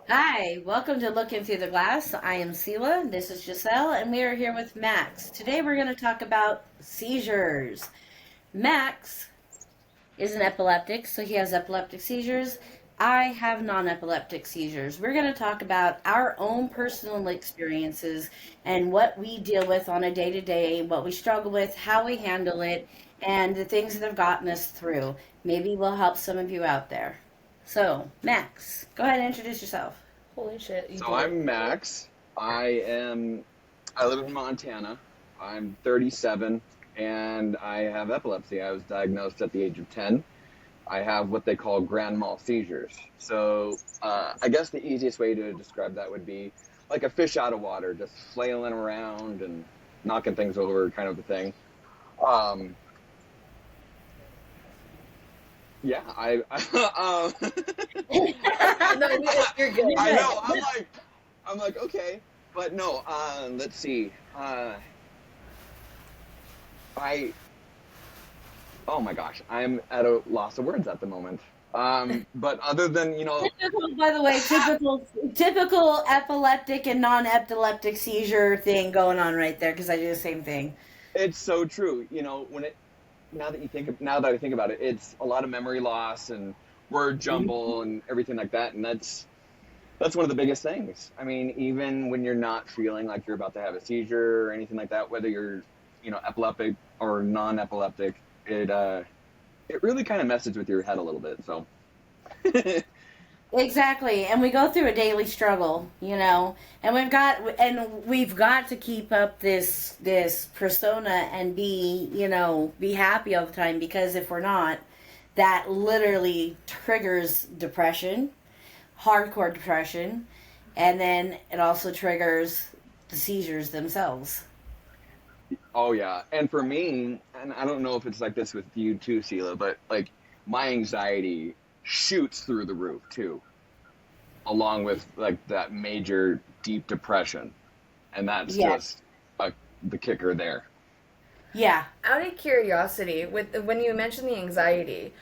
Hi, welcome to Looking Through the Glass. I am Sela, this is Giselle, and we are here with Max. Today we're going to talk about seizures. Max is an epileptic, so he has epileptic seizures. I have non epileptic seizures. We're going to talk about our own personal experiences and what we deal with on a day to day, what we struggle with, how we handle it, and the things that have gotten us through. Maybe we'll help some of you out there. So, Max, go ahead and introduce yourself. Holy shit, you So did. I'm Max. I live in Montana. I'm 37 and I have epilepsy. I was diagnosed at the age of 10. I have what they call grand mal seizures. I guess the easiest way to describe that would be like a fish out of water, just flailing around and knocking things over, kind of a thing. Um, yeah, I, No, you're good. I You're know. good. I'm like, okay, but no. Let's see. I Oh my gosh, I'm at a loss of words at the moment. But other than Typical, by the way, typical epileptic and non-epileptic seizure thing going on right there because I do the same thing. it's so true. When it now that I think about it, it's a lot of memory loss and word jumble and everything like that, and that's one of the biggest things. I mean, even when you're not feeling like you're about to have a seizure or anything like that, whether you're epileptic or non-epileptic, it really kind of messes with your head a little bit. So Exactly, and we go through a daily struggle, and we've got to keep up this persona and be happy all the time because if we're not, that literally triggers depression, hardcore depression, and then it also triggers the seizures themselves. Oh yeah, and for me, and I don't know if it's like this with you too, Sheila, but like my anxiety shoots through the roof too, along with like that major deep depression, and that's Yeah, just the kicker there. yeah. Out of curiosity, with when you mentioned the anxiety,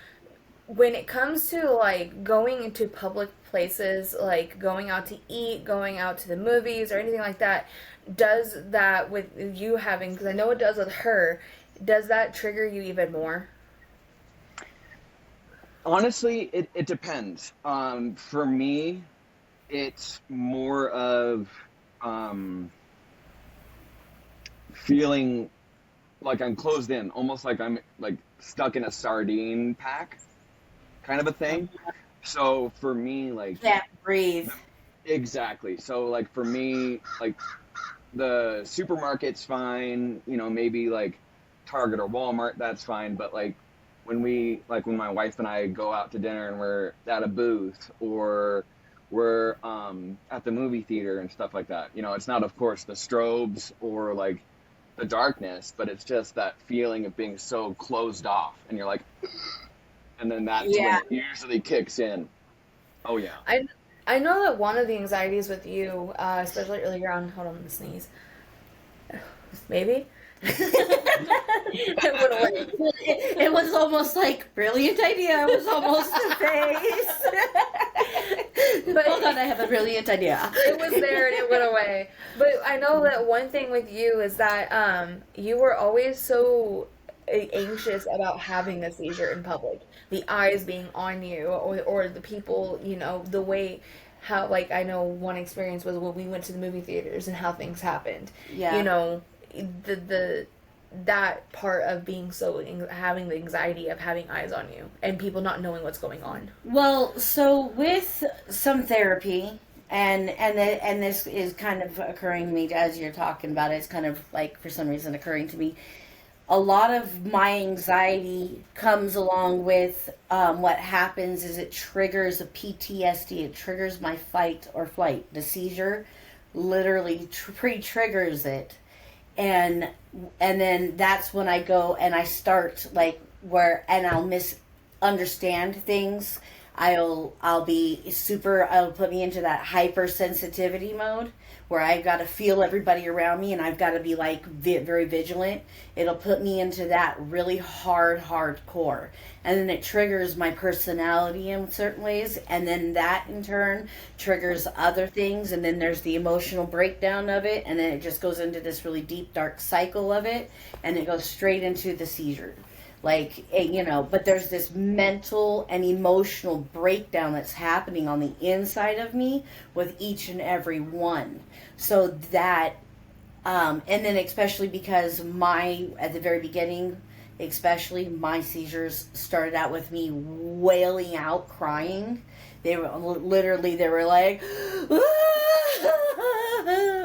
when it comes to like going into public places, like going out to eat, going out to the movies, or anything like that, does that with you having? Because I know it does with her. Does that trigger you even more? Honestly, it depends. For me, it's more of um, feeling like I'm closed in, almost like I'm like stuck in a sardine pack, kind of a thing. So for me, like Can't breathe. exactly. So like for me, like the supermarket's fine, maybe like Target or Walmart, that's fine. But like when my wife and I go out to dinner and we're at a booth or we're at the movie theater and stuff like that, it's not, of course, the strobes or like the darkness, but it's just that feeling of being so closed off. And you're like, and then that's when Yeah. it usually kicks in. Oh, yeah. I I know that one of the anxieties with you, especially earlier on. Hold on, I'm gonna sneeze. Maybe. It went away. It was almost like brilliant idea. It was almost the face. But Hold on, I have a brilliant idea. it was there and it went away. But I know that one thing with you is that you were always so anxious about having a seizure in public. The eyes being on you, or the people, the way how, like, I know one experience was when we went to the movie theaters and how things happened. You Yeah. know, the that part of being so having the anxiety of having eyes on you and people not knowing what's going on. Well, so with some therapy, and this is kind of occurring to me as you're talking about it. It's kind of like for some reason occurring to me. A lot of my anxiety comes along with what happens is it triggers a PTSD. It triggers my fight or flight. The seizure literally pre-triggers it, and and then that's when I go and I start like where and I'll misunderstand things. I'll put me into that hypersensitivity mode where I've got to feel everybody around me and I've got to be like very vigilant. It'll put me into that really hardcore. And then it triggers my personality in certain ways. And then that in turn triggers other things. And then there's the emotional breakdown of it. And then it just goes into this really deep, dark cycle of it. And it goes straight into the seizure. Like, but there's this mental and emotional breakdown that's happening on the inside of me with each and every one. So that, and then especially because at the very beginning, especially my seizures started out with me wailing out, crying. They were literally, they were like,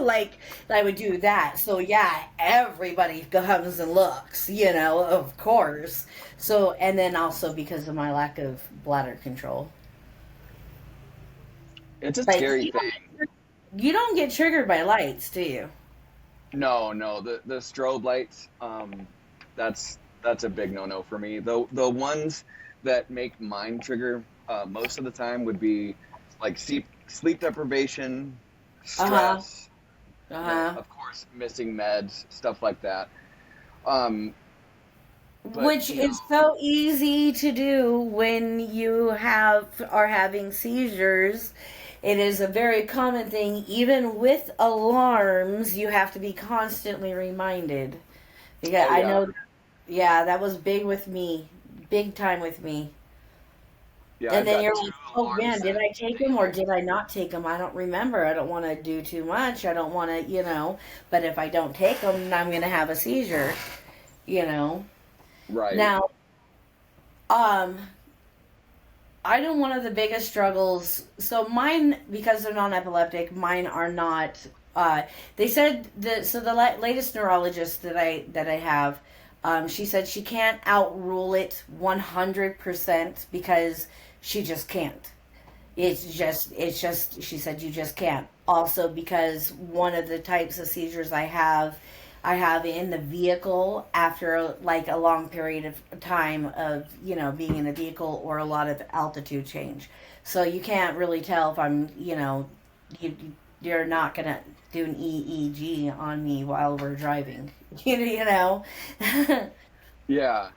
like I would do that. So yeah, everybody comes and looks, of course. So, and then also because of my lack of bladder control. It's a But scary thing. you don't get triggered by lights, do you? No, no, the strobe lights, that's a big no-no for me. The ones that make mine trigger most of the time would be like sleep deprivation, Uh-huh. stress, Uh-huh. of course, missing meds, stuff like that. Um, but Which is so easy to do when you are having seizures. It is a very common thing. Even with alarms, you have to be constantly reminded. Because oh I yeah, know, yeah, that was big with me, big time with me. yeah, And I've then got you're two like, oh alarms man, did set I take them or daily. did I not take them? I don't remember. I don't want to do too much. I don't want to, but if I don't take them, I'm going to have a seizure, you know. Right. Now, um, I know one of the biggest struggles. So mine, because they're non-epileptic, mine are not. They said that. So the latest neurologist that I have, she said she can't outrule it 100% because she just can't. She said you just can't. Also, because one of the types of seizures I have in the vehicle after like a long period of time of, being in a vehicle or a lot of altitude change. So you can't really tell if you, you're not going to do an EEG on me while we're driving. you know? Yeah.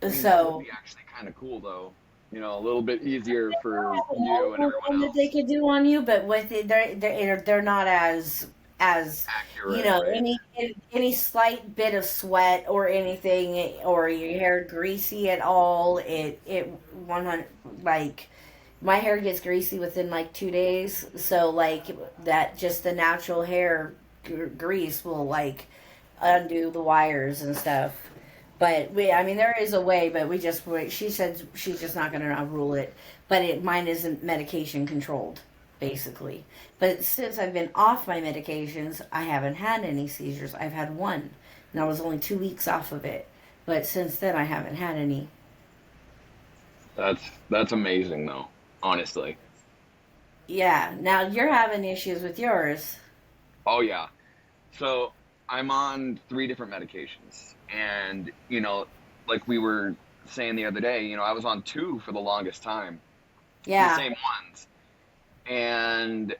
I mean, that would So be actually kind of cool though. A little bit easier for know you and the everyone one that they else. could do on you, but with it, they're not as Accurate, right? any slight bit of sweat or anything or your hair greasy at all. It 100 like my hair gets greasy within like 2 days, so like that just the natural hair grease will like undo the wires and stuff. But I mean, there is a way, but she said she's just not going to rule it. But mine isn't medication controlled, basically. But since I've been off my medications, I haven't had any seizures. I've had one, and I was only 2 weeks off of it. But since then, I haven't had any. That's amazing though, honestly. Yeah. Now you're having issues with yours. Oh yeah. So I'm on three different medications, and like we were saying the other day, I was on two for the longest time, the Yeah. same ones, and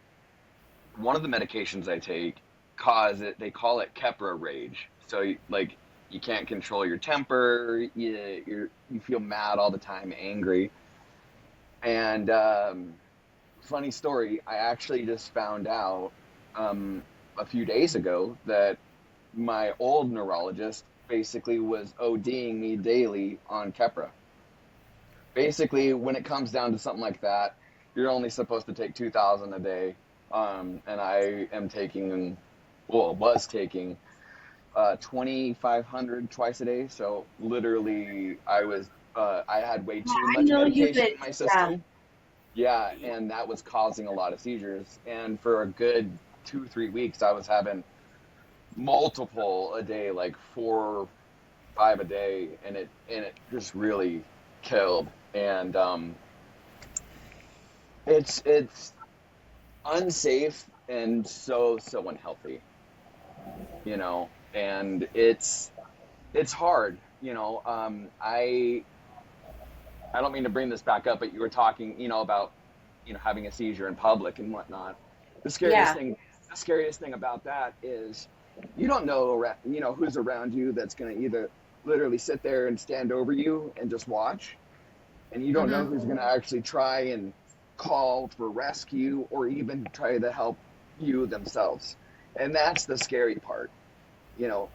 one of the medications I take cause it. They call it Keppra rage. So like you can't control your temper. You feel mad all the time, angry, and funny story. I actually just found out um, a few days ago that my old neurologist basically was ODing me daily on Keppra. Basically, when it comes down to something like that, you're only supposed to take 2,000 a day, and I am taking, well, was taking 2,500 twice a day. So literally, I had way too I much know you medication could. in my Yeah. system. Yeah, and that was causing a lot of seizures. And for a good 2, 3 weeks, I was having multiple a day, like 4, 5 a day, and it just really killed. And it's unsafe and so unhealthy, and it's hard. I I don't mean to bring this back up, but you were talking, about, having a seizure in public and whatnot. The scariest Yeah. thing, the scariest thing about that is you don't know, who's around you that's going to either literally sit there and stand over you and just watch, and you don't know Mm-hmm. who's going to actually try and call for rescue or even try to help you themselves. And that's the scary part. You know,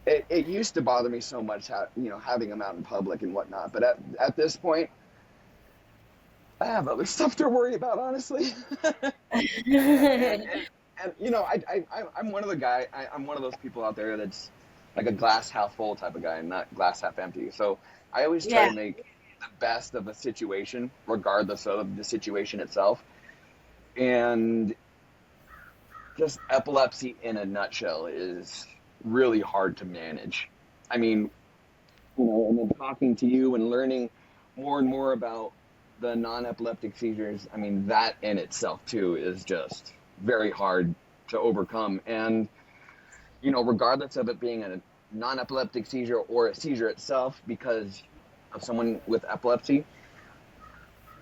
it used to bother me so much, having them out in public and whatnot. But at this point, I have other stuff to worry about, honestly. And I'm one of the I'm one of those people out there that's like a glass half full type of guy, and not glass half empty. So I always try Yeah. to make the best of a situation, regardless of the situation itself. And just epilepsy in a nutshell is really hard to manage. I mean, and then talking to you and learning more and more about the non-epileptic seizures, I mean, that in itself too is just very hard to overcome. And, regardless of it being a non-epileptic seizure or a seizure itself because of someone with epilepsy,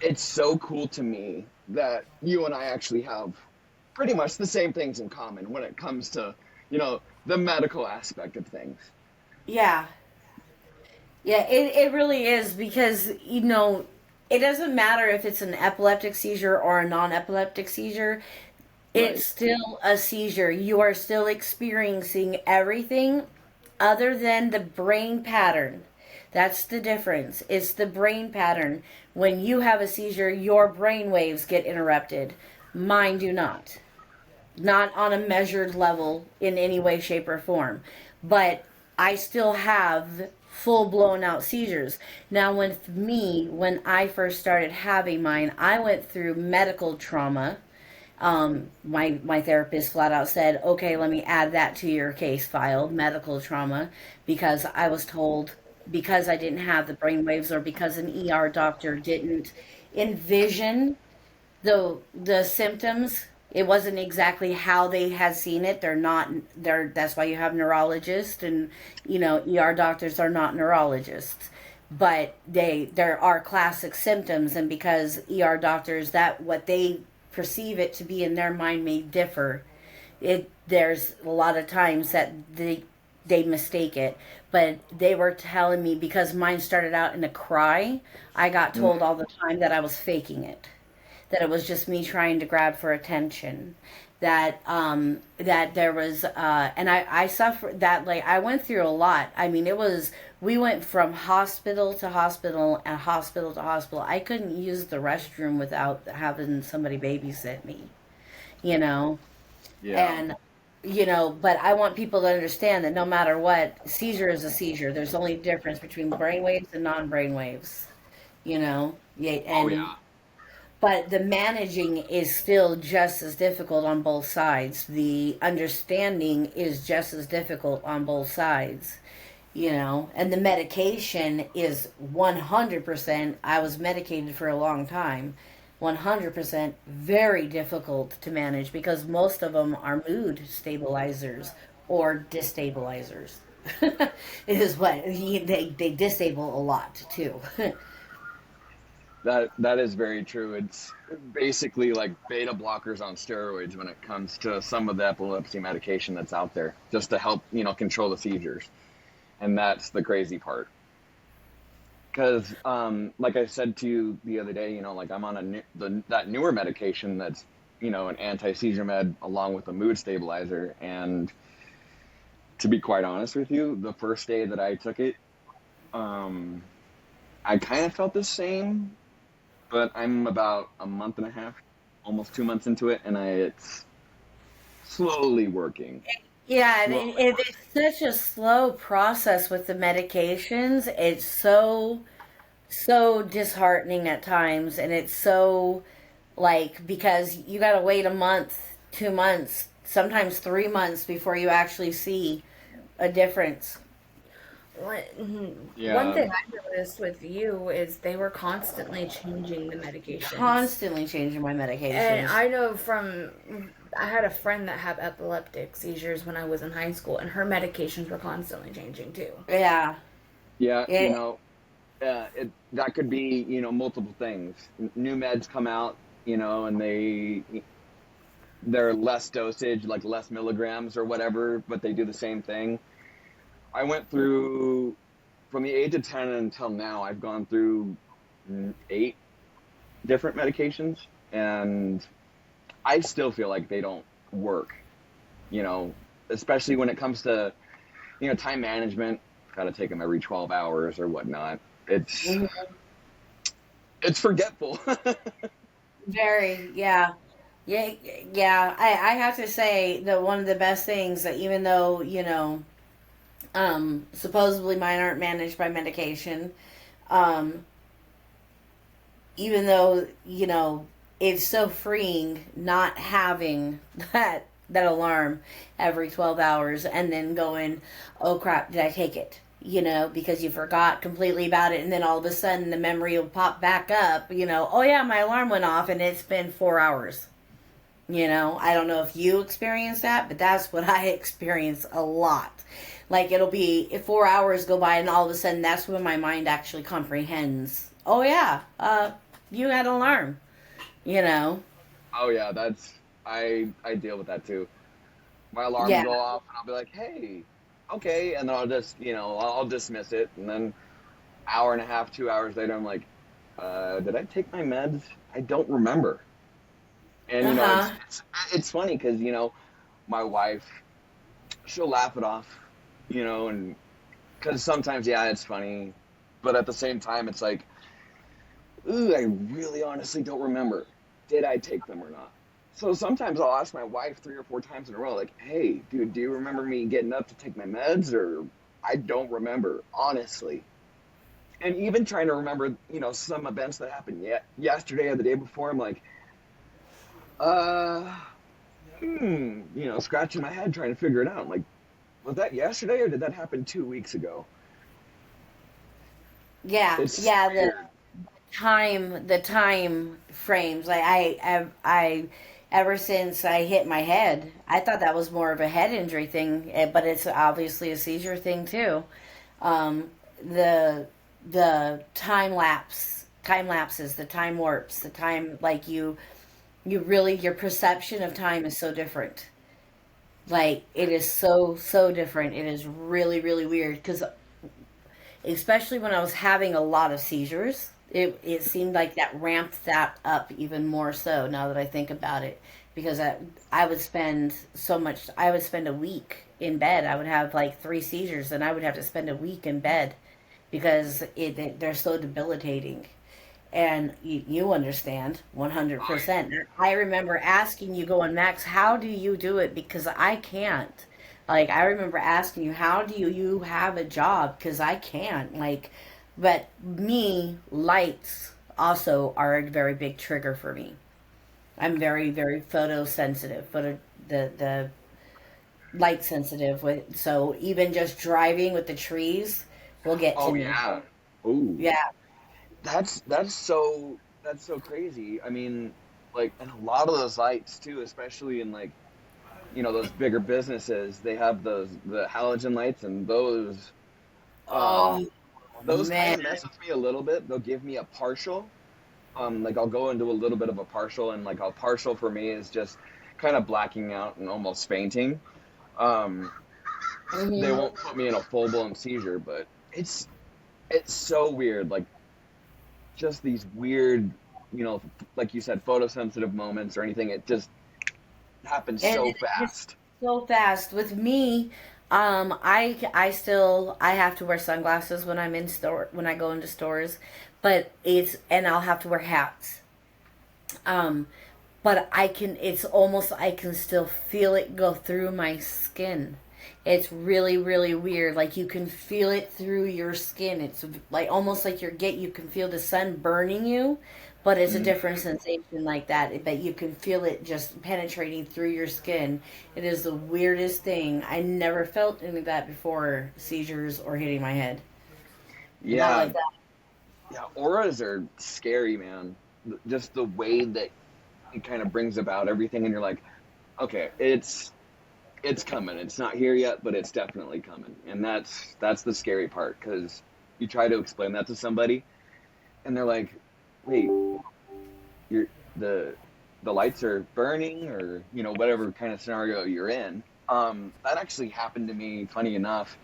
it's so cool to me that you and I actually have pretty much the same things in common when it comes to, the medical aspect of things. Yeah. Yeah, it really is because, it doesn't matter if it's an epileptic seizure or a non epileptic seizure, it's Right. still a seizure. You are still experiencing everything other than the brain pattern. That's the difference. It's the brain pattern. When you have a seizure, your brain waves get interrupted. Mine do not. Not on a measured level in any way, shape, or form. But I still have full blown out seizures. Now, with me, when I first started having mine, I went through medical trauma. My therapist flat out said, "Okay, let me add that to your case file, medical trauma," because I was told because I didn't have the brain waves or because an ER doctor didn't envision the symptoms. It wasn't exactly how they had seen it. They're not. That's why you have neurologists and ER doctors are not neurologists, but there are classic symptoms, and because ER doctors that what they perceive it to be in their mind may differ. There's a lot of times that they mistake it, but they were telling me because mine started out in a cry. I got told all the time that I was faking it, that it was just me trying to grab for attention, that there was and I suffered that. Like, I went through a lot. I mean, it was, we went from hospital to hospital and hospital to hospital. I couldn't use the restroom without having somebody babysit me, you know Yeah. and but I want people to understand that no matter what, seizure is a seizure. There's only difference between brainwaves and non-brainwaves, yeah. Oh And yeah. but the managing is still just as difficult on both sides. The understanding is just as difficult on both sides, and the medication is 100%. I was medicated for a long time. 100% very difficult to manage because most of them are mood stabilizers or destabilizers. Is what they disable a lot too. That is very true. It's basically like beta blockers on steroids when it comes to some of the epilepsy medication that's out there, just to help control the seizures. And that's the crazy part. Because, like I said to you the other day, like I'm on that newer medication that's an anti seizure med along with a mood stabilizer. And to be quite honest with you, the first day that I took it, um, I kind of felt the same, but I'm about a month and a half, almost 2 months into it, and it's slowly working. Yeah, and Slowly it's such a slow process with the medications. It's so disheartening at times, and it's so, like, because you got to wait a month, 2 months, sometimes 3 months before you actually see a difference. working. One Yeah. thing I noticed with you is they were constantly changing the medications. Constantly changing my And medications. I know I had a friend that had epileptic seizures when I was in high school, and her medications were constantly changing too. Yeah. Yeah. It, that could be, multiple things. New meds come out, and they're less dosage, like less milligrams or whatever, but they do the same thing. I went through from the age of 10 until now. I've gone through 8 different medications, and I still feel like they don't work. You know, especially when it comes to time management. Got to take them every 12 hours or whatnot. It's Mhm. it's forgetful. Very, yeah. Yeah, yeah. I have to say that one of the best things that even though, supposedly mine aren't managed by medication, um, even though, it's so freeing not having that alarm every 12 hours and then going, oh crap, did I take it? Because you forgot completely about it, and then all of a sudden the memory will pop back up, oh yeah, my alarm went off and it's been 4 hours. I don't know if you experience that, but that's what I experience a lot. Like it'll be if 4 hours go by, and all of a sudden that's when my mind actually comprehends. Oh yeah, you had an alarm. You know. Oh yeah, I deal with that too. My alarm will Yeah. go off, and I'll be like, hey, okay, and then I'll just I'll dismiss it, and then hour and a half, 2 hours later, I'm like, did I take my meds? I don't remember. And Uh huh. it's funny because my wife, she'll laugh it off, and because sometimes, yeah, it's funny, but at the same time, it's like, ooh, I really honestly don't remember. Did I take them or not? So sometimes I'll ask my wife 3 or 4 times in a row, like, hey, dude, do you remember me getting up to take my meds? Or I don't remember, honestly. And even trying to remember, some events that happened yesterday or the day before, I'm like, uh, scratching my head trying to figure it out. I'm like, was that yesterday or did that happen 2 weeks ago? Yeah. It's Yeah. The weird. time frames. Like ever since I hit my head, I thought that was more of a head injury thing, but it's obviously a seizure thing too. Um, the time lapses, the time warps, the time like you really your perception of time is so different. Like it is so different. It is really weird because especially when I was having a lot of seizures, it seemed like that ramped that up even more so now that I think about it. Because I would spend so much, I would spend a week in bed. I would have like 3 seizures and I would have to spend a week in bed because they're so debilitating. And you understand Oh, 100%. I remember asking you, going, Max, how do you do it? Because I can't. Like, I remember asking you, how do you have a job? Because I can't. Like, but me, lights also are a very big trigger for me. I'm very photosensitive, the light sensitive. So even just driving with the trees will get to oh me. yeah. Ooh. Yeah. That's so crazy. I mean, like, and a lot of those lights too, especially in like those bigger businesses, they have the halogen lights, and um Oh those kind man. of mess with me a little bit. They'll give me a partial. Like I'll go into a little bit of a partial, and like a partial for me is just kind of blacking out and almost fainting. Um, they Hmm. won't put me in a full blown seizure, but it's so weird. Like just these weird, like you said, photosensitive moments or anything. It just happens And so it's fast. so fast with me. I still I have to wear sunglasses when I'm in store when I go into stores, but it's and I'll have to wear hats. Um, but I can it's almost I can still feel it go through my skin. It's really weird. Like you can feel it through your skin. It's like almost like you can feel the sun burning you, but it's a Mhm. different sensation like that. But you can feel it just penetrating through your skin. It is the weirdest thing. I never felt any of that before seizures or hitting my head. Not Yeah, like that. yeah. Auras are scary, man. Just the way that it kind of brings about everything, and you're like, okay, it's coming. It's not here yet, but it's definitely coming, and that's the scary part because you try to explain that to somebody, and they're like, "Wait, you're the the lights are burning, or whatever kind of scenario you're in." That actually happened to me. Funny enough,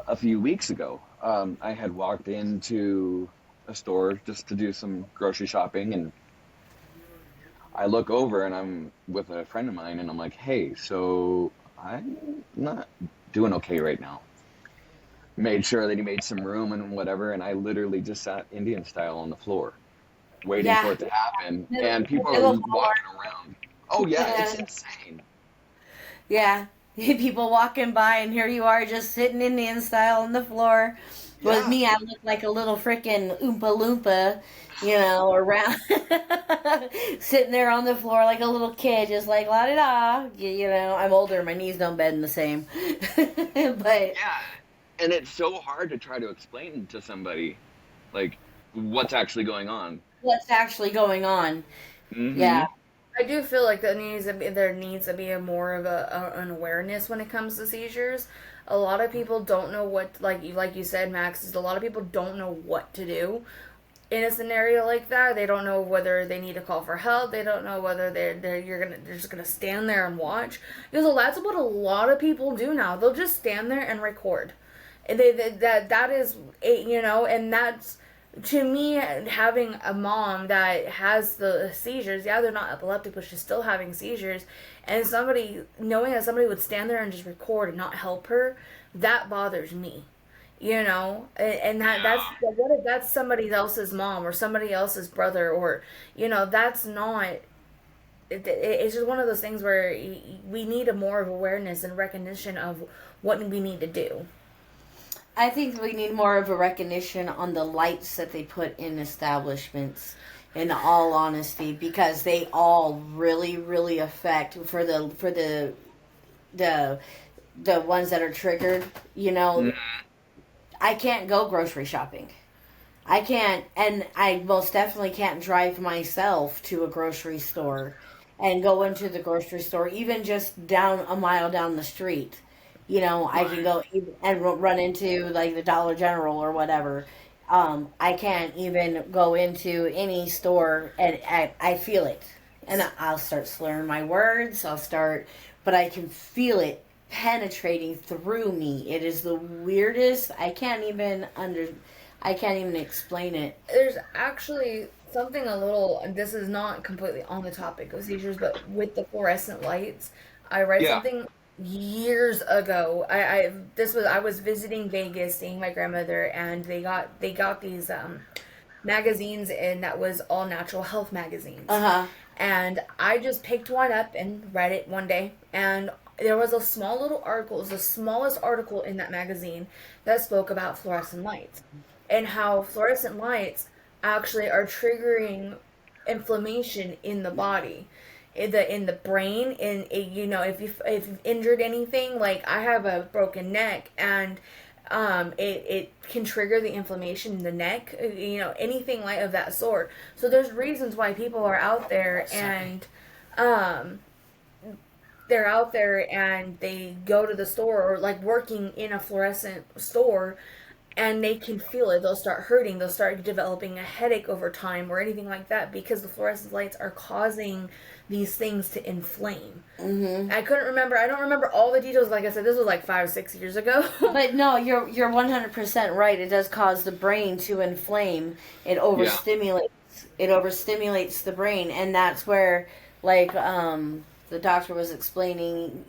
a few weeks ago, I had walked into a store just to do some grocery shopping, and I look over and I'm with a friend of mine, and I'm like, "Hey, so I'm not doing okay right now." Made sure that he made some room and whatever, and I literally just sat Indian style on the floor, waiting for Yeah. it to happen, Middle, and people are middle of walking around. Oh yeah, it's Walmart. insane. Yeah. People walking by, and here you are just sitting Indian style on the floor. With Yeah, me, I look like a little freaking Oompa Loompa, around, sitting there on the floor like a little kid, just like la da da. I'm older, my knees don't bend the same. But yeah, and it's so hard to try to explain to somebody like what's actually going on. what's actually going on? Mm-hmm. Yeah. I do feel like there needs to be a more of an awareness when it comes to seizures. A lot of people don't know what, like you said, Max. Is a lot of people don't know what to do in a scenario like that. They don't know whether they need to call for help. They don't know whether they're just gonna stand there and watch, because that's what a lot of people do now. They'll just stand there and record. And that is and that's, to me, having a mom that has the seizures. Yeah, they're not epileptic, but she's still having seizures, and somebody knowing that somebody would stand there and just record and not help her, that bothers me. And that's, Yeah. what if that's somebody else's mom or somebody else's brother, or that's not. It's just one of those things where we need a more of awareness and recognition of what we need to do. I think we need more of a recognition on the lights that they put in establishments, in all honesty, because they all really, really affect the the ones that are triggered. I can't go grocery shopping. I can't, and I most definitely can't drive myself to a grocery store and go into the grocery store, even just down a mile down the street. I can Right. go and run into like the Dollar General or whatever. I can't even go into any store, and I feel it. And I'll start slurring my words. But I can feel it penetrating through me. It is the weirdest. I can't even explain it. There's actually something a little, and this is not completely on the topic of seizures, but with the fluorescent lights, I read Yeah. something years ago. I was visiting Vegas, seeing my grandmother, and they got these magazines, and that was all natural health Uh magazines. huh. And I just picked one up and read it one day, and there was a small little article. It was the smallest article in that magazine that spoke about fluorescent lights and how fluorescent lights actually are triggering inflammation in the body, in the brain. And if you've injured anything, like I have a broken neck, and it can trigger the inflammation in the neck, anything like of that sort. So there's reasons why people are out there, Sorry. and um they go to the store, or like working in a fluorescent store, and they can feel it. They'll start hurting. They'll start developing a headache over time, or anything like that, because the fluorescent lights are causing these things to inflame. Mm-hmm. I couldn't remember. I don't remember all the details. Like I said, this was like 5, 6 years ago. But no, you're 100% right. It does cause the brain to inflame. It Yeah. overstimulates. It overstimulates the brain, and that's where, like, the doctor was explaining.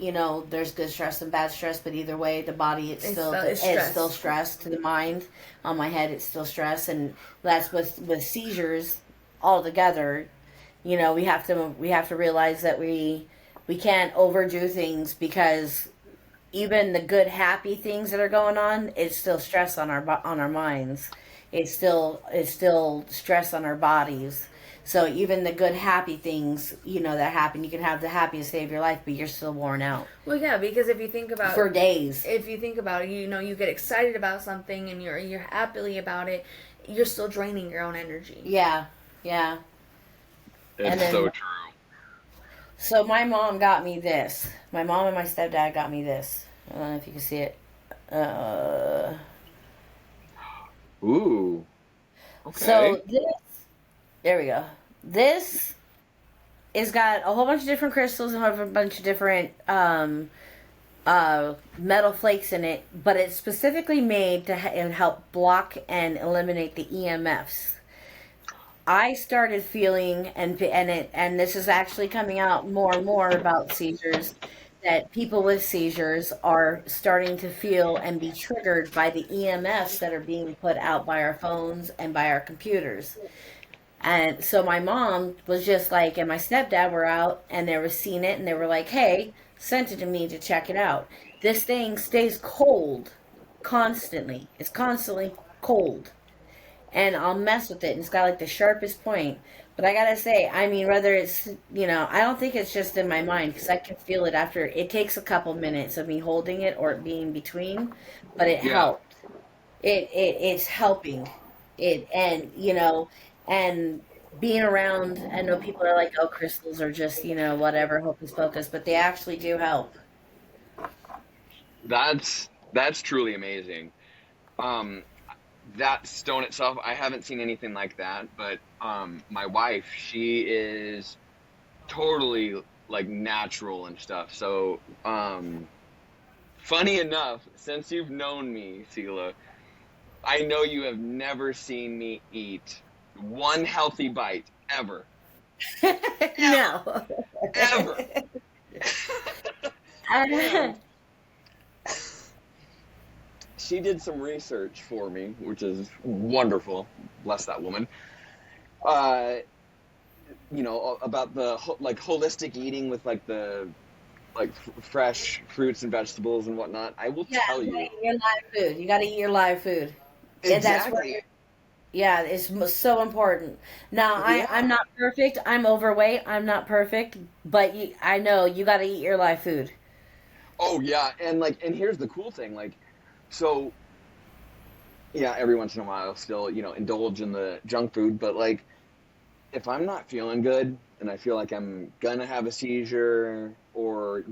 There's good stress and bad stress, but either way, the body It's it's still stress. stress to the mind. On my head, it's still stress, and that's with seizures altogether. We have to realize that we can't overdo things, because even the good happy things that are going on, it's still stress on our minds. It's still stress on our bodies. So even the good happy things, that happen, you can have the happiest day of your life, but you're still worn out Well, yeah, because for days. if you think about it, you get excited about something, and you're happily about it. You're still draining your own energy. Yeah, yeah. And It's so then, true. so my mom got me this. My mom and my stepdad got me this. I don't know if you can see it. Uh, Ooh. So Okay. there we go. This is got a whole bunch of different crystals and a whole bunch of different metal flakes in it, but it's specifically made to help block and eliminate the EMFs. I started feeling, and this is actually coming out more and more about seizures, that people with seizures are starting to feel and be triggered by the EMFs that are being put out by our phones and by our computers. And so my mom was just like, and my stepdad were out and they were seeing it and they were like, hey, sent it to me to check it out. This thing stays cold constantly. It's constantly cold. And I'll mess with it. And it's got like the sharpest point. But I gotta say, I mean, whether it's, I don't think it's just in my mind because I can feel it after. It takes a couple minutes of me holding it or it being between, but it Yeah. helps. It's helping it, and and being around. I know people are like, oh, crystals are just whatever, hocus pocus, but they actually do help. That's truly amazing. Um, that stone itself, I haven't seen anything like that, but my wife, she is totally like natural and stuff. So, funny enough, since you've known me, Sela, I know you have never seen me eat one healthy bite ever. Ever. No. Ever. And she did some research for me, which is wonderful. Bless that woman. Uh, about the like holistic eating with like the like fresh fruits and vegetables and whatnot. I will Yeah, tell you gotta you eat your live food. You gotta eat your live food. And that's where exactly. yeah, it's so important. Now, I'm Yeah. not perfect. I'm overweight. I'm not perfect, but I know you got to eat your live food. Oh yeah, and like, and here's the cool thing, like, so yeah, every once in a while, I'll still indulge in the junk food, but like, if I'm not feeling good and I feel like I'm gonna have a seizure or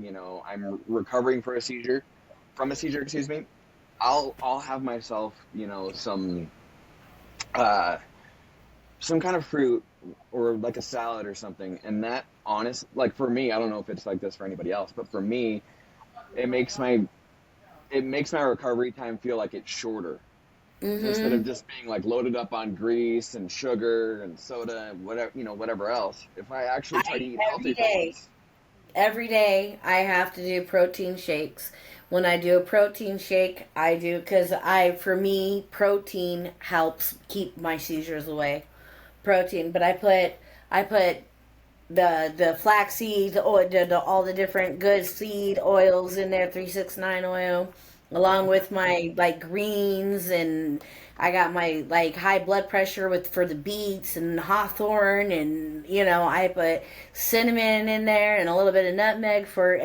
I'm recovering from a seizure, excuse me, I'll have myself uh some kind of fruit or like a salad or something, and that honest like for me, I don't know if it's like this for anybody else, but for me, it makes my it makes my recovery time feel like it's shorter instead of Mm-hmm. just being like loaded up on grease and sugar and soda and whatever else. If I actually try to eat Every healthy for day, once. every day, I have to do protein shakes. When I do a protein shake, I do because for me, protein helps keep my seizures away. Protein, but I put the flaxseed, all the different good seed oils in there, 369 oil, along with my like greens, and I got my like high blood pressure with for the beets and hawthorn, and I put cinnamon in there and a little bit of nutmeg for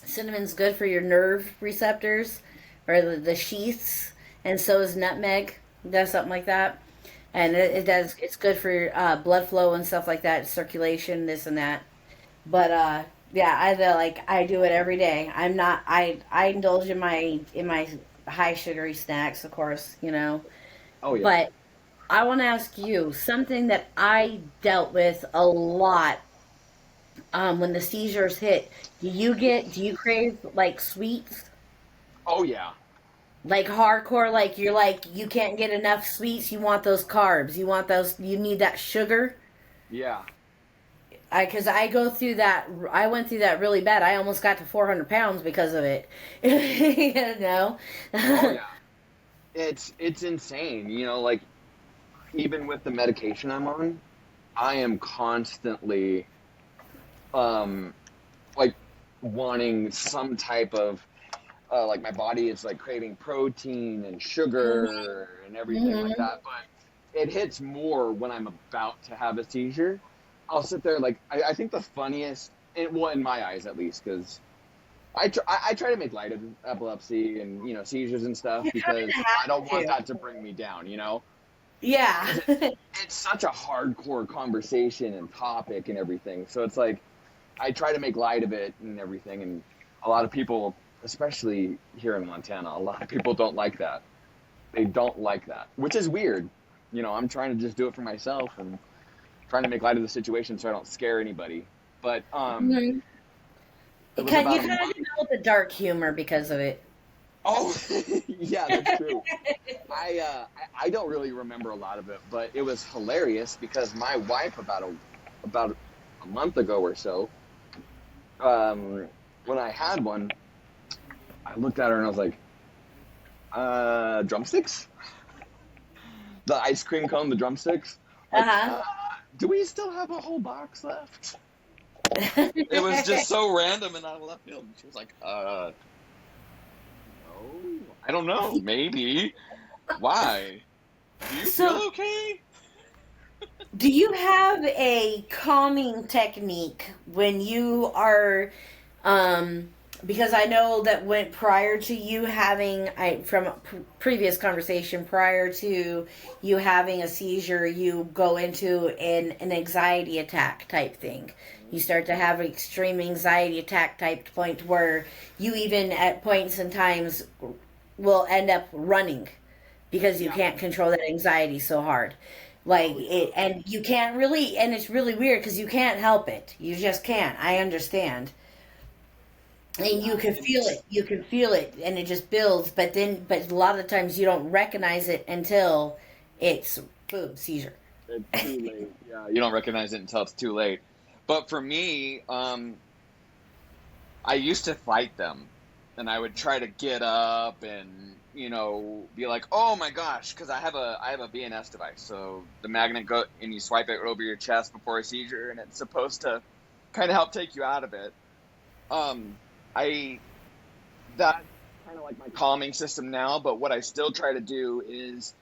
cinnamon's good for your nerve receptors or the sheaths, and so is nutmeg. Does something like that, and it does. It's good for blood flow and stuff like that, circulation, this and that. But yeah, I do it every day. I'm not. I indulge in my high sugary snacks, of course, Oh yeah. But I want to ask you something that I dealt with a lot when the seizures hit. Do you crave like sweets? Oh yeah. Like hardcore, like you're like you can't get enough sweets. You want those carbs. You want those. You need that sugar. Yeah. Because I go through that. I went through that really bad. I almost got to 400 pounds because of it. you know. Oh yeah. It's insane. Like even with the medication I'm on, I am constantly um like wanting some type of like my body is like craving protein and sugar and everything like hmm that. But it hits more when I'm about to have a seizure. I'll sit there like I think the funniest, well, in my eyes at least, because I try to make light of epilepsy and seizures and stuff You kind because of I don't have want to. that to bring me down. Yeah. Because it's such a hardcore conversation and topic and everything. So it's like I try to make light of it and everything, and a lot of people, especially here in Montana, a lot of people don't like that. they don't like that, which is weird. You know, I'm trying to just do it for myself and trying to make light of the situation so I don't scare anybody. But Mhm. it was You about a kind of month. develop a dark humor because of it. Oh, yeah, that's true. I don't really remember a lot of it, but it was hilarious because my wife about a month ago or so, when I had one, I looked at her and I was like, drumsticks? The ice cream cone, the drumsticks? Like, Uh do we still have a whole box left? It was huh. just so random and out of left field. She was like, no, I don't know, maybe. Why? Do you feel So, okay? do you have a calming technique when you are, um, because I know that when prior to you having, from a previous conversation, prior to you having a seizure, you go into an anxiety attack type thing. You start to have an extreme anxiety attack type point where you even at points and times will end up running because you Yeah. can't control that anxiety so hard. Like Oh, yeah. it, and you can't really, and it's really weird because you can't help it. You just can't. I understand. And Yeah. you can And feel it. You can feel it, and it just builds. But a lot of the times you don't recognize it until it's boom seizure. it's too late. Yeah. You don't recognize it until it's too late. But for me, I used to fight them, and I would try to get up and be like, oh my gosh, because I have a VNS device, so the magnet go and you swipe it over your chest before a seizure, and it's supposed to kind of help take you out of it. Um, I That's kind of like my calming system now, but what I still try to do is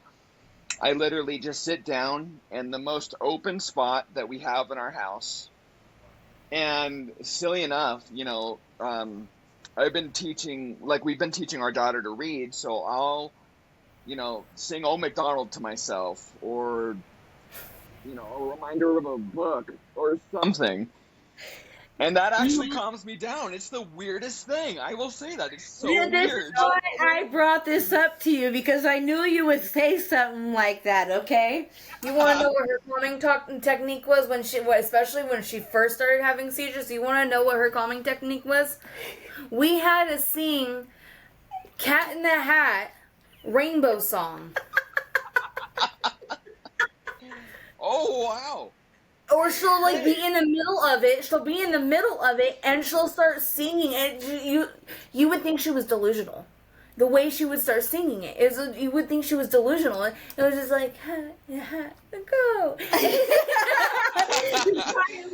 I literally just sit down in the most open spot that we have in our house. And silly enough, I've been teaching, like, we've been teaching our daughter to read, so I'll, sing Old MacDonald to myself, or, a reminder of a book or something. And that actually calms me down. It's the weirdest thing. I will say that. It's so Yeah, this is weird. why I brought this up to you because I knew you would say something like that. Okay. You want to know what her calming technique was when especially when she first started having seizures? You want to know what her calming technique was? We had to sing "Cat in the Hat" rainbow song. Oh, wow. Or she'll like be in the middle of it. She'll be in the middle of it, and she'll start singing it. You would think she was delusional. The way she would start singing it is, you would think she was delusional. It was just like, go.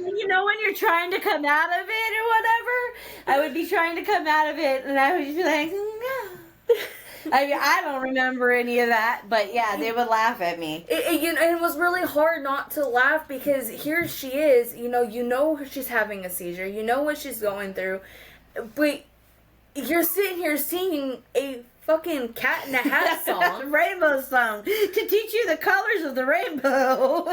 You know when you're trying to come out of it or whatever, I would be trying to come out of it, and I would be like, no. I mean, I don't remember any of that, but yeah, they would laugh at me. It was really hard not to laugh because here she is. You know she's having a seizure. You know what she's going through, but you're sitting here singing a fucking Cat in a Hat song. Rainbow song to teach you the colors of the rainbow.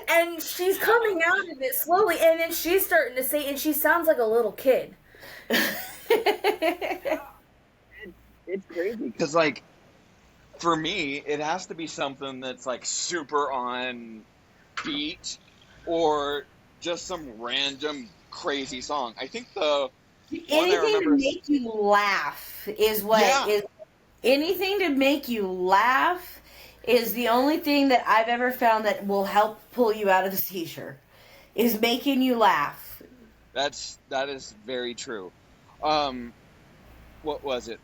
And she's coming out of it slowly, and then she's starting to say, and she sounds like a little kid. It's crazy. Because, like, for me, it has to be something that's, like, super on beat or just some random crazy song. I think the one I Anything to remember. make you laugh is what Yeah. is. Anything to make you laugh is the only thing that I've ever found that will help pull you out of the seizure. Is making you laugh. That is very true. What was it?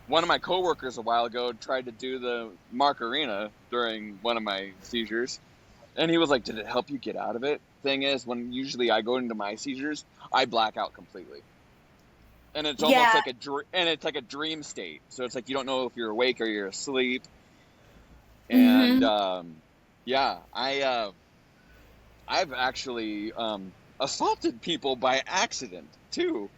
One of my coworkers a while ago tried to do the Macarena during one of my seizures, and he was like, "Did it help you get out of it?" Thing is, when usually I go into my seizures, I black out completely, and it's almost Yeah. like a dream state. So it's like you don't know if you're awake or you're asleep. And Mm-hmm. yeah, I've actually assaulted people by accident too.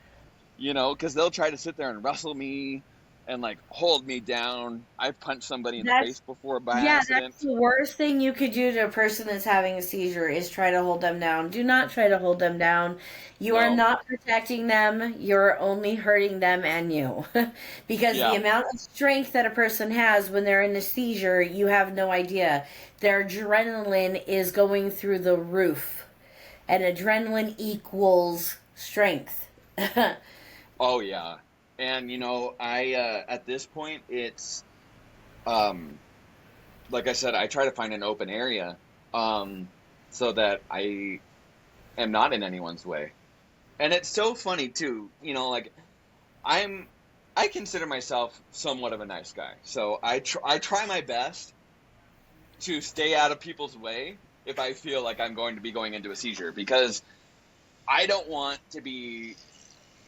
Because they'll try to sit there and wrestle me, and like hold me down. I've punched somebody in the That's face before by Yeah, accident. that's the worst thing you could do to a person that's having a seizure is try to hold them down. Do not try to hold them down. You are No. not protecting them. You're only hurting them and you. Because the Yeah. amount of strength that a person has when they're in a seizure, you have no idea. Their adrenaline is going through the roof, and adrenaline equals strength. Oh yeah. And I at this point it's um like I said, I try to find an open area um so that I am not in anyone's way. And it's so funny too, like I'm I consider myself somewhat of a nice guy. So I try my best to stay out of people's way if I feel like I'm going to be going into a seizure because I don't want to be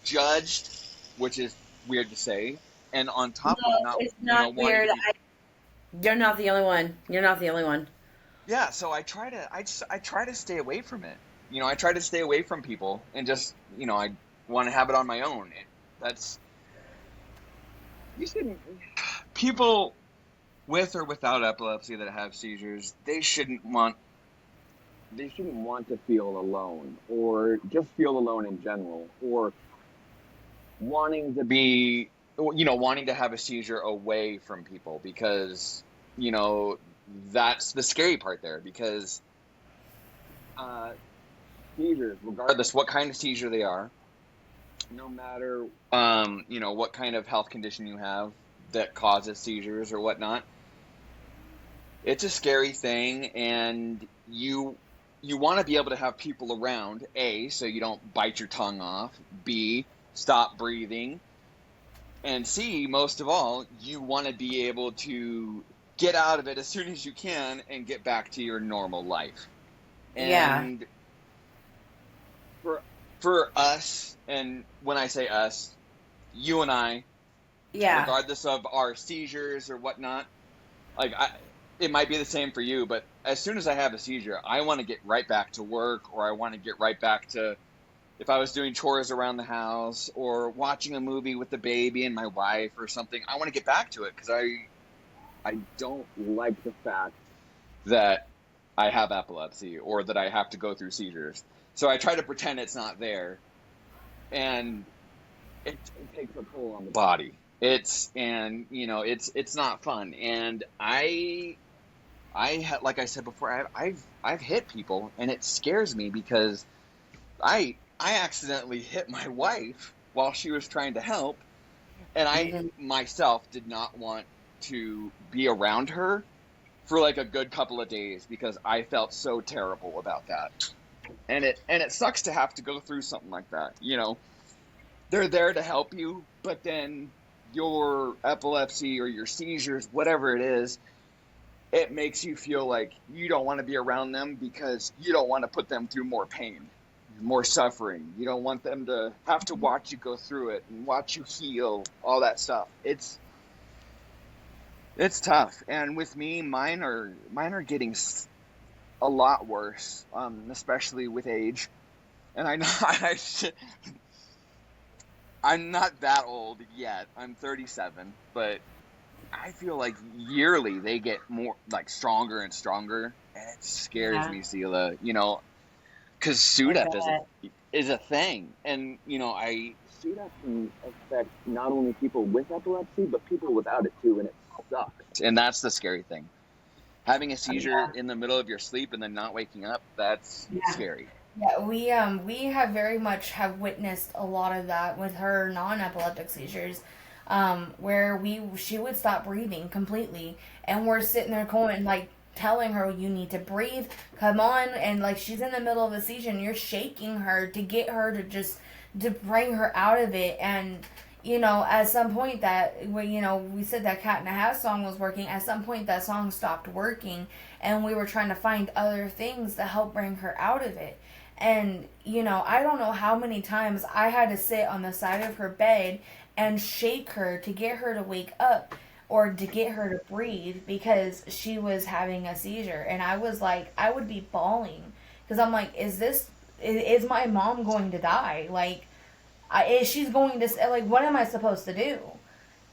judged, which is weird to say, and on top of No, not, it's not wanting to weird. be. You're not the only one. You're not the only one. Yeah, so I try to stay away from it. I try to stay away from people and just, I want to have it on my own. That's you shouldn't people with or without epilepsy that have seizures, They shouldn't want to feel alone, or just feel alone in general, or wanting to be, wanting to have a seizure away from people because, you know, that's the scary part there because uh, seizures, regardless what kind of seizure they are, no matter, what kind of health condition you have that causes seizures or whatnot, it's a scary thing, and you want to be able to have people around, A, so you don't bite your tongue off, B, stop breathing, and C, most of all, you want to be able to get out of it as soon as you can and get back to your normal life. Yeah. And for us, and when I say us, you and I, Yeah. regardless of our seizures or whatnot, like it might be the same for you, but as soon as I have a seizure, I want to get right back to work, or I want to get right back to if I was doing chores around the house or watching a movie with the baby and my wife or something. I want to get back to it because I don't like the fact that I have epilepsy or that I have to go through seizures. So I try to pretend it's not there, and it takes a toll on the body. It's not fun, and like I said before, I've hit people, and it scares me because I accidentally hit my wife while she was trying to help, and I Mhm. myself did not want to be around her for like a good couple of days because I felt so terrible about that. And it sucks to have to go through something like that. They're there to help you, but then your epilepsy or your seizures, whatever it is, it makes you feel like you don't want to be around them because you don't want to put them through more pain, more suffering. You don't want them to have to watch you go through it and watch you heal, all that stuff. It's tough. And with me, mine are getting a lot worse, especially with age. And I know I'm not that old yet. I'm 37, but I feel like yearly they get more like stronger and stronger, and it scares Yeah. me, Sela. Because I SUDEP bet. is a thing, and I SUDEP can affect not only people with epilepsy but people without it too, and it sucks. and that's the scary thing. Having a seizure Yeah. in the middle of your sleep and then not waking up, that's Yeah. scary. Yeah, we have very much have witnessed a lot of that with her non-epileptic seizures, where we she would stop breathing completely, and we're sitting there going like telling her you need to breathe, come on, and like she's in the middle of a seizure, and you're shaking her to get her to just to bring her out of it, and at some point we said that Cat and a Half song was working. At some point, that song stopped working, and we were trying to find other things to help bring her out of it. And, I don't know how many times I had to sit on the side of her bed and shake her to get her to wake up or to get her to breathe because she was having a seizure. And I was like, I would be bawling because I'm like, is my mom going to die? Like, is she's going to, like, what am I supposed to do?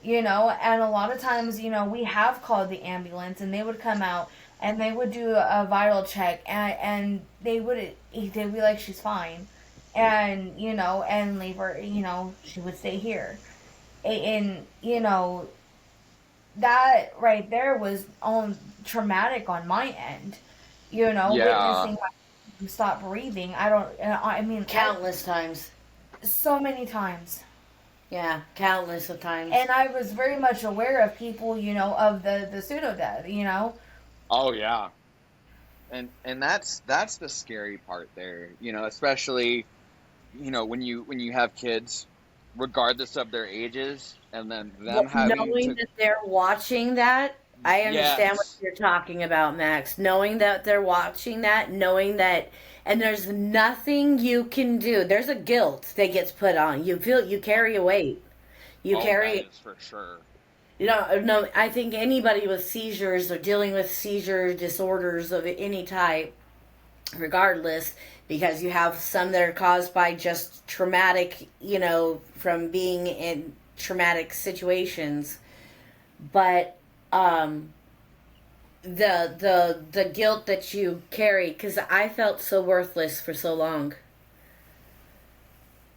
and a lot of times, we have called the ambulance and they would come out and they would do a vital check and they'd be like, she's fine. And, and leave her, she would stay here. And, that right there was traumatic on my end, Yeah. witnessing my mom stop breathing. I mean, Countless times. so many times. Yeah, countless of times. And I was very much aware of people, of the pseudo death, Oh yeah. And that's the scary part there, especially, when you have kids, regardless of their ages, and then them having Knowing to. that they're watching that, I understand what Yes. you're talking about, Max. Knowing that they're watching that, knowing that, and there's nothing you can do. There's a guilt that gets put on. You carry a weight. You Oh, that carry, is for sure. no, I think anybody with seizures or dealing with seizure disorders of any type, regardless, because you have some that are caused by just traumatic, from being in traumatic situations. But the guilt that you carry, because I felt so worthless for so long.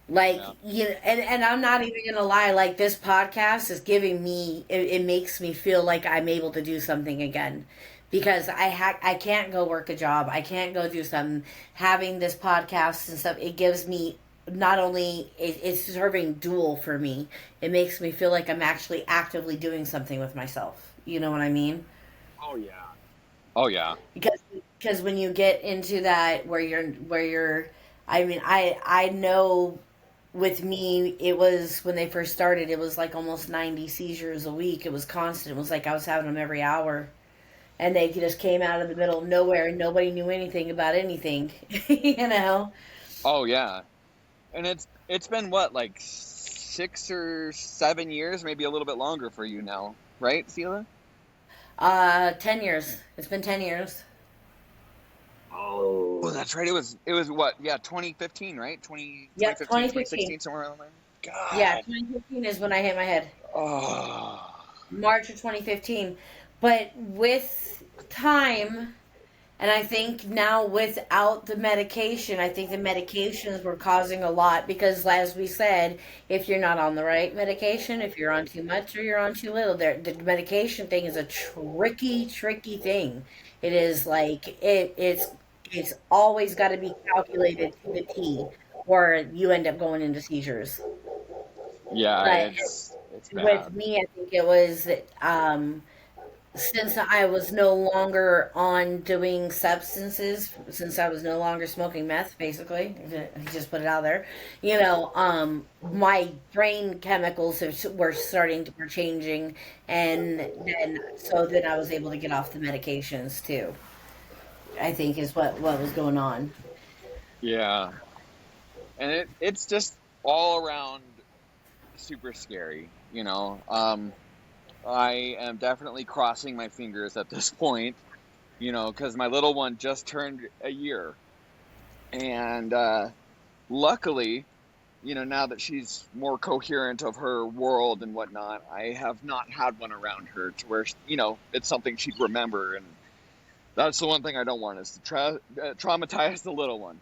Like, Yeah. and I'm not even gonna lie, like this podcast is giving me, it makes me feel like I'm able to do something again, because I can't go work a job, I can't go do something. Having this podcast and stuff, it gives me, not only it's serving dual for me, it makes me feel like I'm actually actively doing something with myself. You know what I mean? Oh yeah. Oh yeah. Because when you get into that where you're, I mean, I know, with me, it was when they first started, it was like almost 90 seizures a week. It was constant. It was like I was having them every hour. And they just came out of the middle of nowhere and nobody knew anything about anything, you know? Oh yeah. And it's been what, like 6 or 7 years, maybe a little bit longer for you now, right, Sela? 10 years. It's been 10 years. Oh, that's right. It was what? Yeah, 2015, right? 20 twenty Yep, fifteen, 2015. 2016, somewhere around there. Yeah, God. 2015 is when I hit my head. Oh. March of 2015. But with time, and I think now without the medication, I think the medications were causing a lot because, as we said, if you're not on the right medication, if you're on too much or you're on too little, the medication thing is a tricky, tricky thing. It is like it's always got to be calculated to the T, or you end up going into seizures. Yeah, But it's with bad. me, I think it was since I was no longer on doing substances, since I was no longer smoking meth, basically, just put it out there, my brain chemicals were changing, and then I was able to get off the medications too. I think is what was going on. Yeah. And it's just all around super scary, I am definitely crossing my fingers at this point, because my little one just turned a year. And luckily, now that she's more coherent of her world and whatnot, I have not had one around her to where, it's something she'd remember. And that's the one thing I don't want, is to traumatize the little one.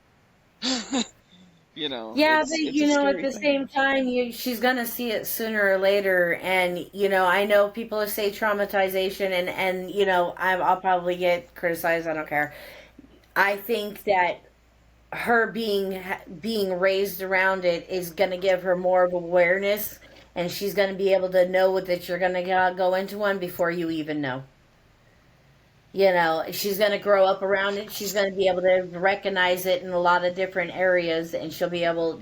Yeah, but It's a at scary the thing. same time, she's gonna see it sooner or later, and I know people say traumatization, and I'll probably get criticized. I don't care. I think that her being raised around it is gonna give her more of awareness, and she's gonna be able to know that you're gonna go into one before you even know. She's going to grow up around it. She's going to be able to recognize it in a lot of different areas, and she'll be able,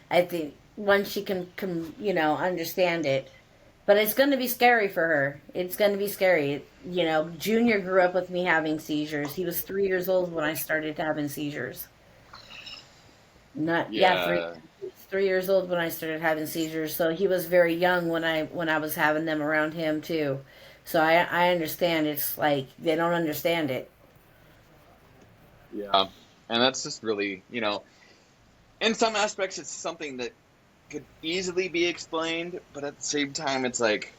I think once she can understand it. But it's going to be scary for her. It's going to be scary. Junior grew up with me having seizures. He was 3 years old when I started having seizures. Not yeah, three. Yeah. He was 3 years old when I started having seizures. So he was very young when I was having them around him too. So I understand. It's like they don't understand it. Yeah. And that's just really, in some aspects, it's something that could easily be explained, but at the same time, it's like,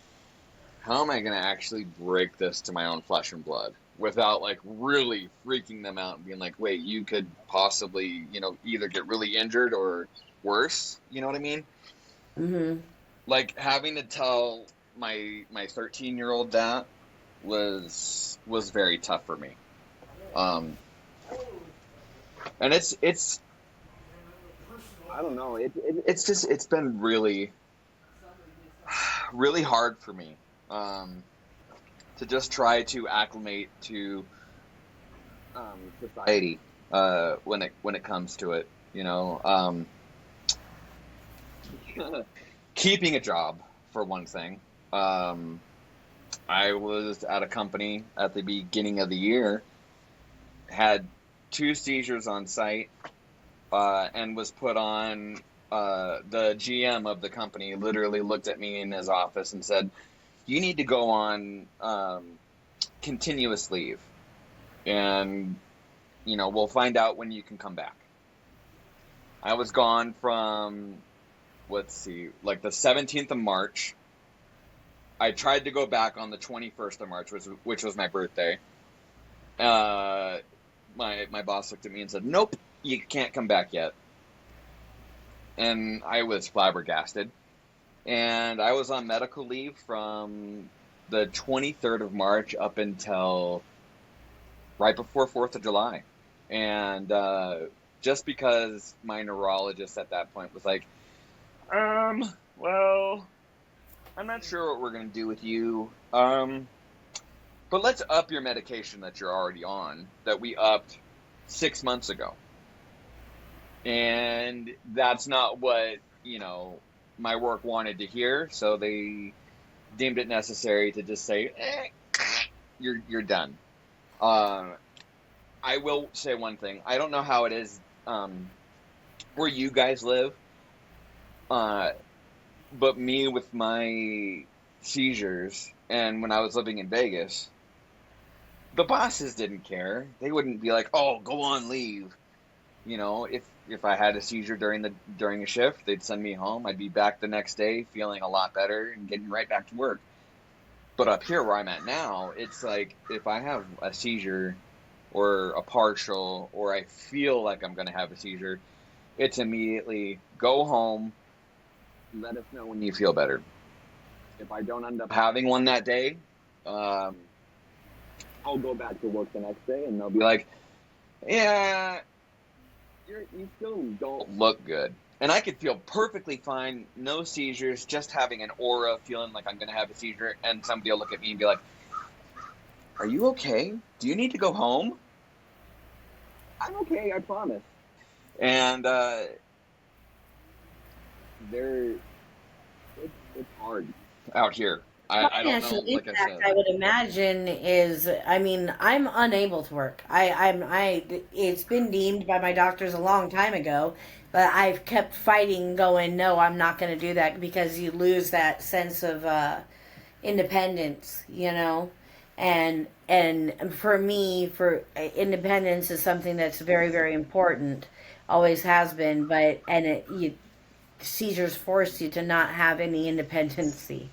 how am I going to actually break this to my own flesh and blood without like really freaking them out and being like, wait, you could possibly, either get really injured or worse. You know what I mean? Mm-hmm. Like having to tell my 13-year-old that was very tough for me. Um, and it's I don't know. It's been really hard for me. Um, to just try to acclimate to society when it comes to it. Keeping a job for one thing. Um, I was at a company at the beginning of the year, had two seizures on site, and was put on. The GM of the company literally looked at me in his office and said, "You need to go on continuous leave, and we'll find out when you can come back." I was gone from, let's see, like the 17th of March. I tried to go back on the 21st of March, which was my birthday. Uh, my boss looked at me and said, "Nope, you can't come back yet." And I was flabbergasted. And I was on medical leave from the 23rd of March up until right before 4th of July. And just because my neurologist at that point was like, well, I'm not sure what we're going to do with you. But let's up your medication that you're already on, that we upped 6 months ago. And that's not what, my work wanted to hear. So they deemed it necessary to just say, you're done. I will say one thing. I don't know how it is where you guys live, but me with my seizures and when I was living in Vegas, the bosses didn't care. They wouldn't be like, "Oh, go on leave." If I had a seizure during a shift, they'd send me home. I'd be back the next day feeling a lot better and getting right back to work. But up here where I'm at now, it's like if I have a seizure or a partial or I feel like I'm going to have a seizure, it's immediately go home, let us know when you feel better. If I don't end up having one that day, I'll go back to work the next day and they'll be like, "Yeah, you still don't look good." And I could feel perfectly fine, no seizures, just having an aura, feeling like I'm going to have a seizure, and somebody will look at me and be like, "Are you okay? Do you need to go home?" "I'm okay, I promise." And it's hard out here. I don't know, Financial like I impact, said. I would imagine, is, I mean, I'm unable to work. It's been deemed by my doctors a long time ago, but I've kept fighting, going, no, I'm not going to do that, because you lose that sense of independence, and for me, for independence is something that's very, very important, always has been, but seizures force you to not have any independency.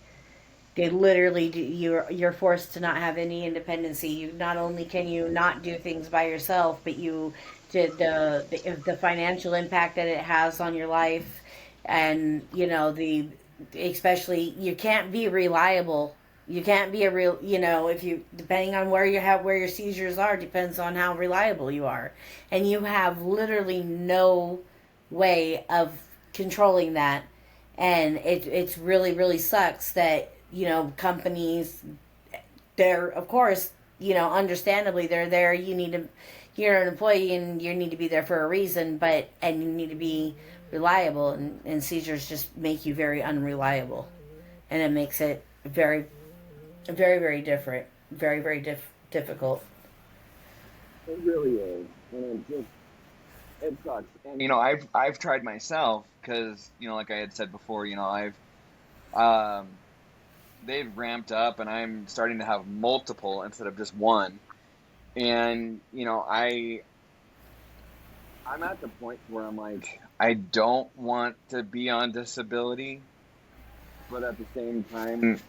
They literally do, you're forced to not have any independency. You not only can you not do things by yourself, but the financial impact that it has on your life, and the especially, you can't be reliable. You can't be a real, if you, depending on where your seizures are, depends on how reliable you are, and you have literally no way of controlling that. And it's really, really sucks that companies, they're, of course, understandably, they're there. You're an employee and you need to be there for a reason, and you need to be reliable, and seizures just make you very unreliable, and it makes it very, very, very different, very, very difficult. It really is, and it sucks. And I've tried myself because like I had said before, I've they've ramped up and I'm starting to have multiple instead of just one. And I'm at the point where I'm like, I don't want to be on disability. but at the same time,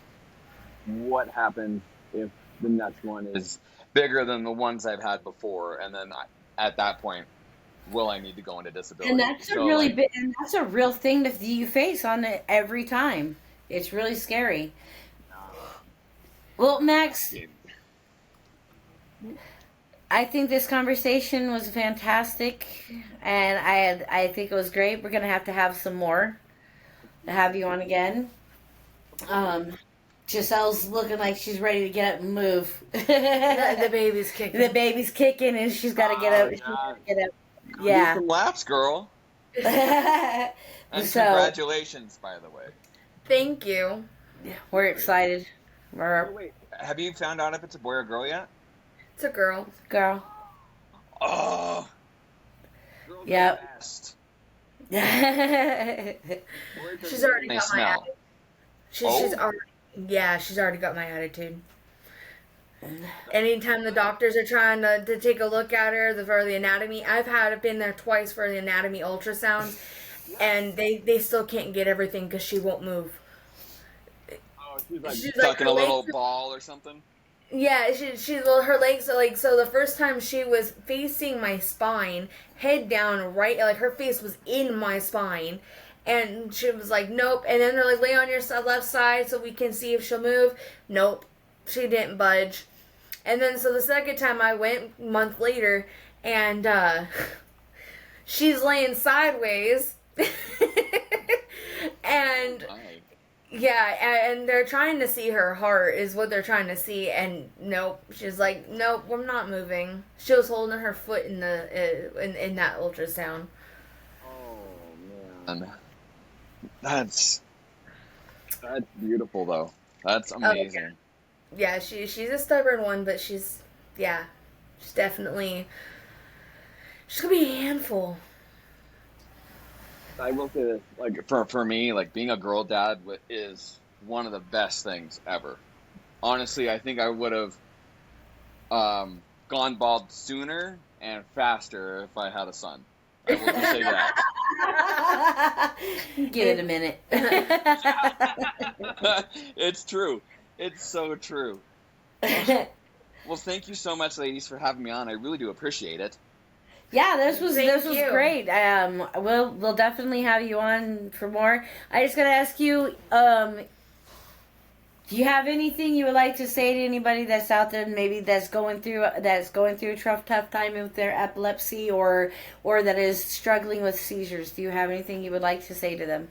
what happens if the next one Is bigger than the ones I've had before, and then at that point, will I need to go into And disability? that's a So really like, big, and that's a real thing that you face on it every time. It's really scary. Well, Max, I think this conversation was fantastic, and I think it was great. We're gonna have to have some more to have you on again. Um, Giselle's looking like she's ready to get up and move. The baby's kicking. The baby's kicking, and she's got to get up. She's gotta get up. do Yeah. some laps, girl. And So congratulations, by the way. Thank you. we're excited. Oh, We're wait. Have you found out if it's a boy or girl yet? It's a girl. girl. Oh, girls are Yep. the best. She's already They got my smell. attitude. She's Oh. already, yeah, she's already got my attitude. Anytime the doctors are trying to take a look at her for the anatomy, I've had been there twice for the anatomy ultrasounds, and they still can't get everything because she won't move. Oh, she's like, She's Stuck in her a little legs- ball or something. Yeah, well, her legs are like, so the first time she was facing my spine, head down, right, like her face was in my spine, and she was like, nope. And then they're like, lay on your left side so we can see if she'll move. Nope, she didn't budge. And then so the second time I went, a month later, and she's laying sideways, and Hi. yeah, and they're trying to see her heart is what they're trying to see, and nope, she's like, nope, we're not moving. She was holding her foot in the in that ultrasound. oh man, And that's beautiful, though. That's Oh, amazing. yeah, she's a stubborn one, but she's definitely she's gonna be a handful. I will say this, like, For me, like being a girl dad is one of the best things ever. Honestly, I think I would have gone bald sooner and faster if I had a son. I will just say that. Give it a minute. It's true. It's so true. Well, thank you so much, ladies, for having me on. I really do appreciate it. Yeah, this was Thank you. great. We'll definitely have you on for more. I just gotta ask you, do you have anything you would like to say to anybody that's out there, maybe that's going through a tough time with their epilepsy, or that is struggling with seizures? Do you have anything you would like to say to them?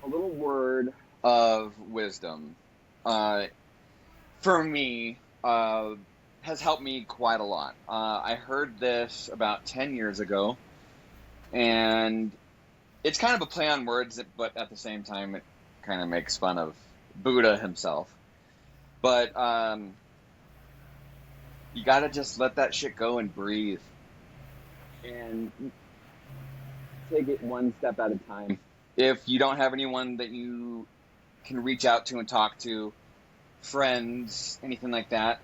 a little word. Of wisdom, for me, has helped me quite a lot. I heard this about 10 years ago, and it's kind of a play on words, but at the same time, it kind of makes fun of Buddha himself. But you gotta just let that shit go and breathe. And take it one step at a time. If you don't have anyone that you can reach out to and talk to, friends, anything like that,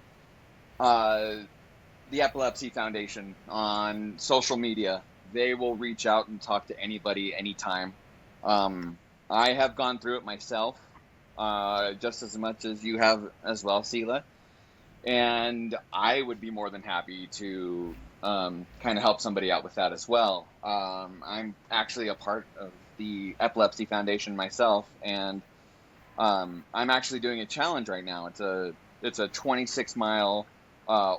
the Epilepsy Foundation on social media, they will reach out and talk to anybody anytime. I have gone through it myself, just as much as you have as well, Sela. And I would be more than happy to kind of help somebody out with that as well. I'm actually a part of the Epilepsy Foundation myself, and I'm actually doing a challenge right now. It's a 26-mile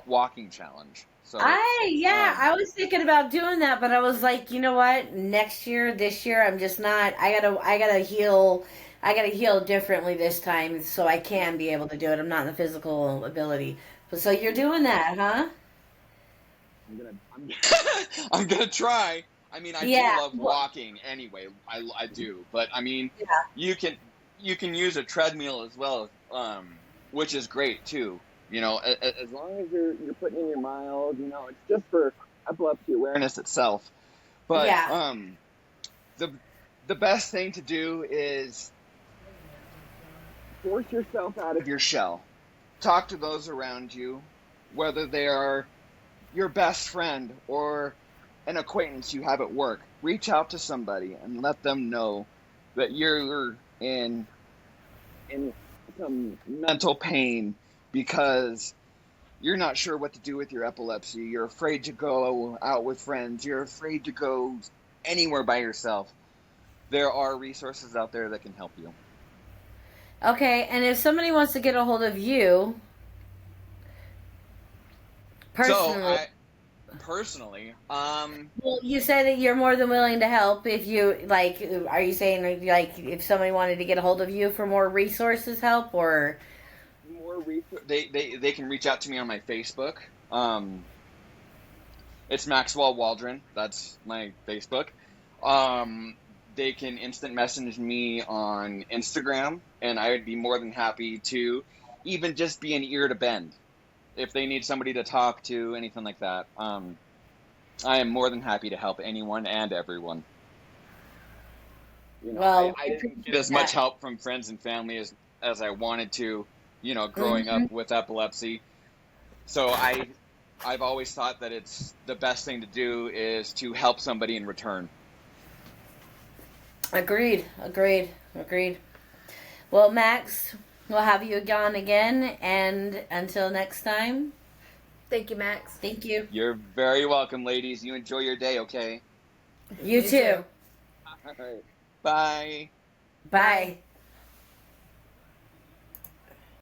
walking challenge. So I was thinking about doing that, but I was like, you know what? This year, I'm just not. I gotta heal. I gotta heal differently this time, so I can be able to do it. I'm not in the physical ability. But so you're doing that, huh? I'm I'm gonna try. I mean, I Yeah. do love walking anyway. I do, but I mean, you can use a treadmill as well, which is great too. You know, as long as you're putting in your miles, it's just for epilepsy awareness itself. But Yeah. the best thing to do is Force yourself out of your shell. Talk to those around you, whether they are your best friend or an acquaintance you have at work. Reach out to somebody and let them know that you're in some mental pain because you're not sure what to do with your epilepsy. You're afraid to go out with friends. You're afraid to go anywhere by yourself. There are resources out there that can help you. Okay, and if somebody wants to get a hold of you So personally, I personally, well, you say that you're more than willing to help. If you like, are you saying like if somebody wanted to get a hold of you for more resources, help, or they can reach out to me on my Facebook. It's Maxwell Waldron. That's my Facebook. They can instant message me on Instagram, and I would be more than happy to even just be an ear to bend if they need somebody to talk to, anything like that. I am more than happy to help anyone and everyone. well, I didn't get as much help from friends and family as I wanted to, growing Mm-hmm. up with epilepsy. So I've always thought that it's the best thing to do is to help somebody in return. Agreed, agreed, agreed. Well, Max, we'll have you on again, and until next time, Thank you, Max. thank you. You're very welcome, ladies. You enjoy your day, okay? You too. All right. Bye. Bye.